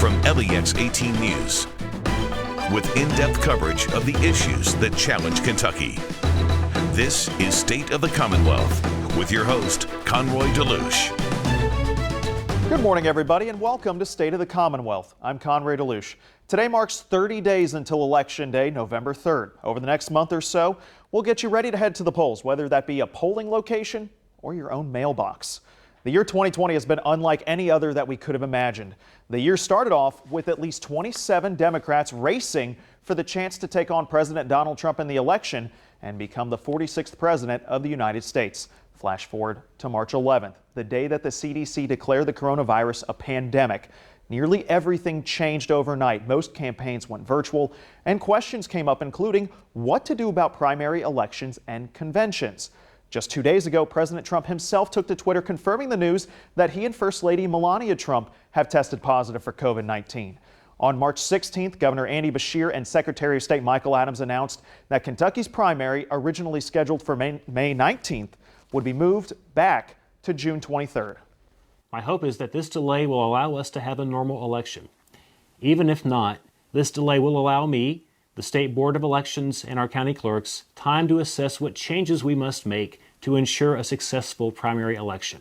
from LEX 18 News, with in-depth coverage of the issues that challenge Kentucky. This is State of the Commonwealth with your host, Conroy DeLuche. Good morning, everybody, and welcome to State of the Commonwealth. I'm Conroy DeLuche. Today marks 30 days until Election Day, November 3rd. Over the next month or so, we'll get you ready to head to the polls, whether that be a polling location or your own mailbox. The year 2020 has been unlike any other that we could have imagined. The year started off with at least 27 Democrats racing for the chance to take on President Donald Trump in the election and become the 46th president of the United States. Flash forward to March 11th, the day that the CDC declared the coronavirus a pandemic. Nearly everything changed overnight. Most campaigns went virtual, and questions came up, including what to do about primary elections and conventions. Just 2 days ago, President Trump himself took to Twitter confirming the news that he and First Lady Melania Trump have tested positive for COVID-19. On March 16th, Governor Andy Beshear and Secretary of State Michael Adams announced that Kentucky's primary, originally scheduled for May 19th, would be moved back to June 23rd. My hope is that this delay will allow us to have a normal election. Even if not, this delay will allow me, the State Board of Elections, and our county clerks time to assess what changes we must make to ensure a successful primary election.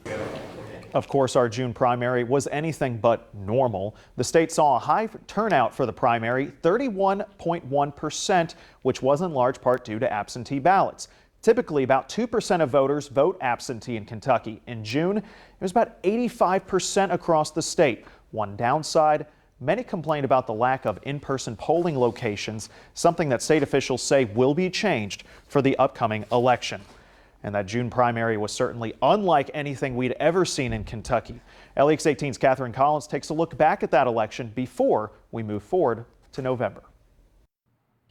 Of course, our June primary was anything but normal. The state saw a high turnout for the primary, 31.1%, which was in large part due to absentee ballots. Typically, about 2% of voters vote absentee in Kentucky. In June, it was about 85% across the state. One downside, many complained about the lack of in-person polling locations, something that state officials say will be changed for the upcoming election. And that June primary was certainly unlike anything we'd ever seen in Kentucky. LEX 18's Catherine Collins takes a look back at that election before we move forward to November.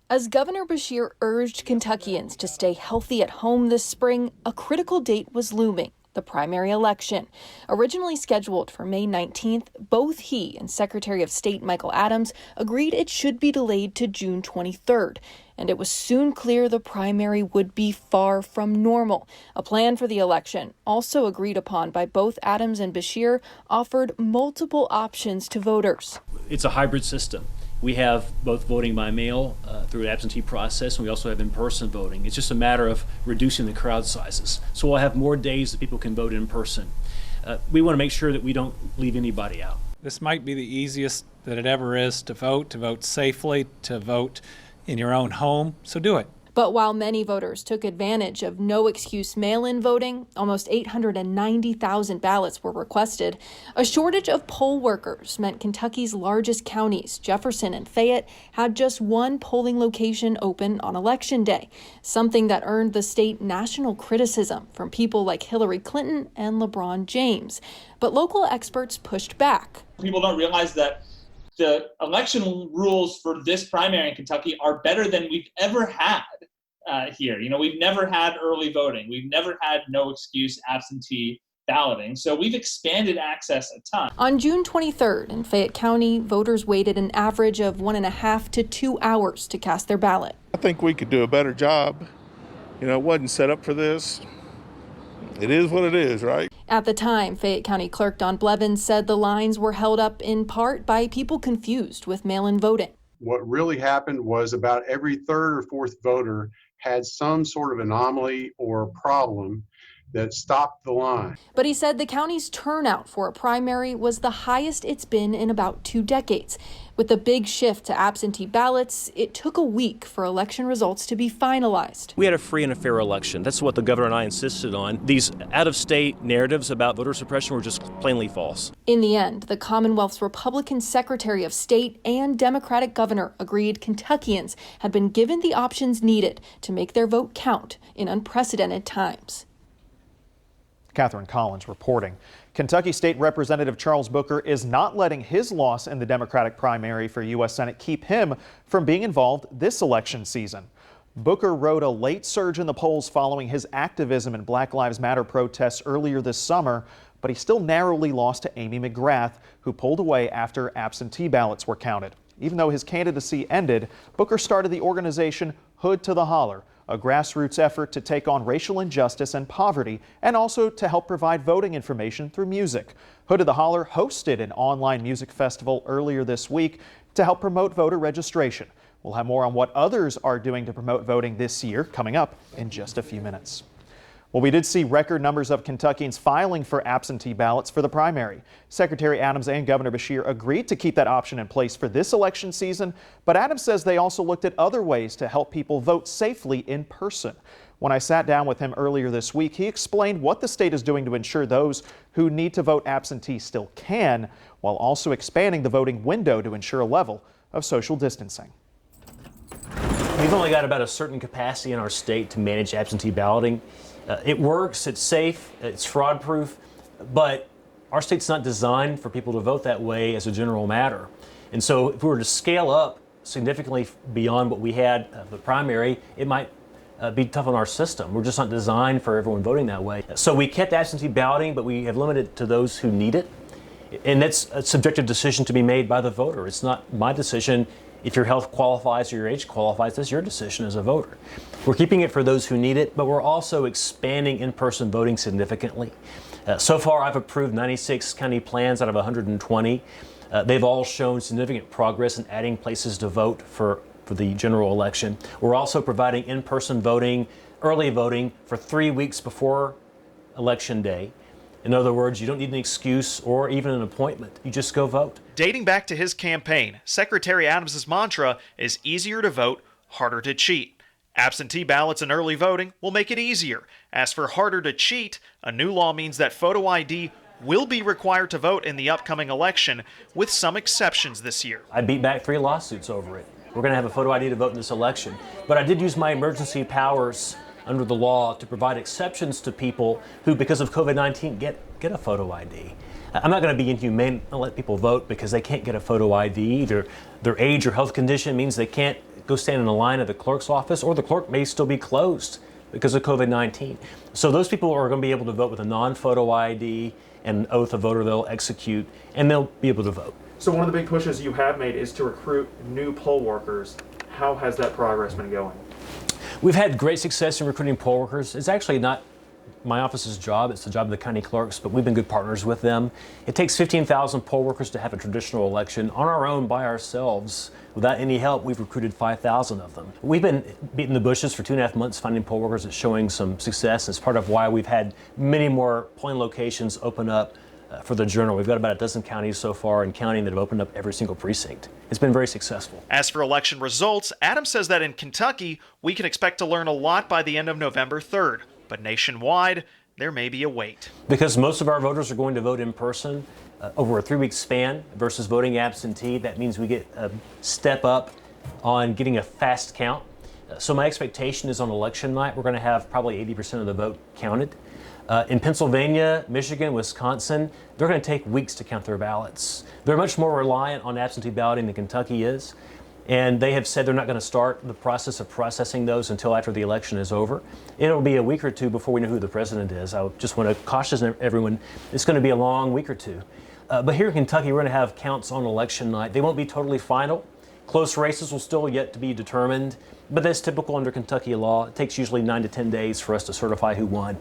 As Governor Beshear urged Kentuckians to stay healthy at home this spring, a critical date was looming. The primary election. Originally scheduled for May 19th, both he and Secretary of State Michael Adams agreed it should be delayed to June 23rd. And it was soon clear the primary would be far from normal. A plan for the election, also agreed upon by both Adams and Beshear, offered multiple options to voters. It's a hybrid system. We have both voting by mail through an absentee process, and we also have in-person voting. It's just a matter of reducing the crowd sizes. So we'll have more days that people can vote in person. We want to make sure that we don't leave anybody out. This might be the easiest that it ever is to vote safely, to vote in your own home, so do it. But while many voters took advantage of no-excuse mail-in voting, almost 890,000 ballots were requested. A shortage of poll workers meant Kentucky's largest counties, Jefferson and Fayette, had just one polling location open on Election Day, something that earned the state national criticism from people like Hillary Clinton and LeBron James. But local experts pushed back. People don't realize that the election rules for this primary in Kentucky are better than we've ever had here. You know, we've never had early voting. We've never had no excuse absentee balloting. So we've expanded access a ton. On June 23rd in Fayette County, voters waited an average of 1.5 to 2 hours to cast their ballot. I think we could do a better job. You know, it wasn't set up for this. It is what it is, right? At the time, Fayette County Clerk Don Blevins said the lines were held up in part by people confused with mail-in voting. What really happened was about every third or fourth voter had some sort of anomaly or problem that stopped the line. But he said the county's turnout for a primary was the highest it's been in about 2 decades. With the big shift to absentee ballots, it took a week for election results to be finalized. We had a free and a fair election. That's what the governor and I insisted on. These out-of-state narratives about voter suppression were just plainly false. In the end, the Commonwealth's Republican Secretary of State and Democratic governor agreed Kentuckians had been given the options needed to make their vote count in unprecedented times. Catherine Collins reporting. Kentucky State Representative Charles Booker is not letting his loss in the Democratic primary for U.S. Senate keep him from being involved this election season. Booker rode a late surge in the polls following his activism in Black Lives Matter protests earlier this summer, but he still narrowly lost to Amy McGrath, who pulled away after absentee ballots were counted. Even though his candidacy ended, Booker started the organization Hood to the Holler, a grassroots effort to take on racial injustice and poverty, and also to help provide voting information through music. Hood of the Holler hosted an online music festival earlier this week to help promote voter registration. We'll have more on what others are doing to promote voting this year coming up in just a few minutes. Well, we did see record numbers of Kentuckians filing for absentee ballots for the primary. Secretary Adams and Governor Beshear agreed to keep that option in place for this election season, but Adams says they also looked at other ways to help people vote safely in person. When I sat down with him earlier this week, he explained what the state is doing to ensure those who need to vote absentee still can, while also expanding the voting window to ensure a level of social distancing. We've only got about a certain capacity in our state to manage absentee balloting. It works, it's safe, it's fraud proof, but our state's not designed for people to vote that way as a general matter. And so if we were to scale up significantly beyond what we had the primary, it might be tough on our system. We're just not designed for everyone voting that way. So we kept absentee balloting, but we have limited it to those who need it. And that's a subjective decision to be made by the voter. It's not my decision. If your health qualifies or your age qualifies, that's your decision as a voter. We're keeping it for those who need it, but we're also expanding in-person voting significantly. So far, I've approved 96 county plans out of 120. They've all shown significant progress in adding places to vote for the general election. We're also providing in-person voting, early voting, for 3 weeks before Election Day. In other words, you don't need an excuse or even an appointment. You just go vote. Dating back to his campaign, Secretary Adams' mantra is easier to vote, harder to cheat. Absentee ballots and early voting will make it easier. As for harder to cheat, a new law means that photo ID will be required to vote in the upcoming election, with some exceptions this year. I beat back 3 lawsuits over it. We're going to have a photo ID to vote in this election. But I did use my emergency powers under the law to provide exceptions to people who, because of COVID-19, get a photo ID. I'm not going to be inhumane and let people vote because they can't get a photo ID. Their age or health condition means they can't go stand in a line at the clerk's office, or the clerk may still be closed because of COVID-19. So those people are going to be able to vote with a non-photo ID and an oath of voter they'll execute, and they'll be able to vote. So one of the big pushes you have made is to recruit new poll workers. How has that progress been going? We've had great success in recruiting poll workers. It's actually not my office's job, it's the job of the county clerks, but we've been good partners with them. It takes 15,000 poll workers to have a traditional election. On our own, by ourselves, without any help, we've recruited 5,000 of them. We've been beating the bushes for 2.5 months finding poll workers that's showing some success. It's part of why we've had many more polling locations open up for the Journal. We've got about a dozen counties so far and counting that have opened up every single precinct. It's been very successful. As for election results, Adams says that in Kentucky, we can expect to learn a lot by the end of November 3rd. But nationwide, there may be a wait. Because most of our voters are going to vote in person over a 3-week span versus voting absentee, that means we get a step up on getting a fast count. So my expectation is on election night, we're going to have probably 80% of the vote counted. In Pennsylvania, Michigan, Wisconsin, they're going to take weeks to count their ballots. They're much more reliant on absentee balloting than Kentucky is. And they have said they're not going to start the process of processing those until after the election is over. It'll be a week or two before we know who the president is. I just want to caution everyone, it's going to be a long week or two. But here in Kentucky, we're going to have counts on election night. They won't be totally final. Close races will still yet to be determined, but that's typical under Kentucky law. It takes usually 9 to 10 days for us to certify who won.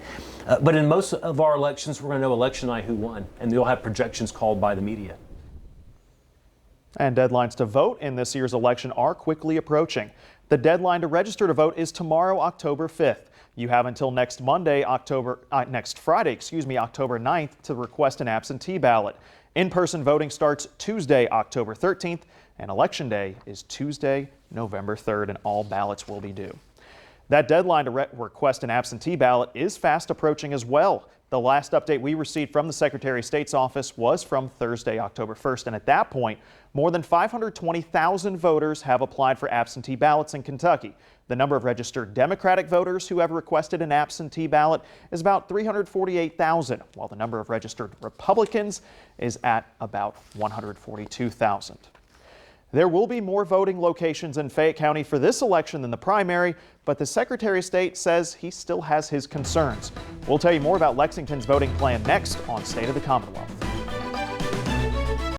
But in most of our elections, we're going to know election night who won, and they'll have projections called by the media. And deadlines to vote in this year's election are quickly approaching. The deadline to register to vote is tomorrow, October 5th. You have until next Friday, October 9th to request an absentee ballot. In-person voting starts Tuesday, October 13th, and Election Day is Tuesday, November 3rd, and all ballots will be due. That deadline to request an absentee ballot is fast approaching as well. The last update we received from the Secretary of State's office was from Thursday, October 1st, and at that point, more than 520,000 voters have applied for absentee ballots in Kentucky. The number of registered Democratic voters who have requested an absentee ballot is about 348,000, while the number of registered Republicans is at about 142,000. There will be more voting locations in Fayette County for this election than the primary, but the Secretary of State says he still has his concerns. We'll tell you more about Lexington's voting plan next on State of the Commonwealth.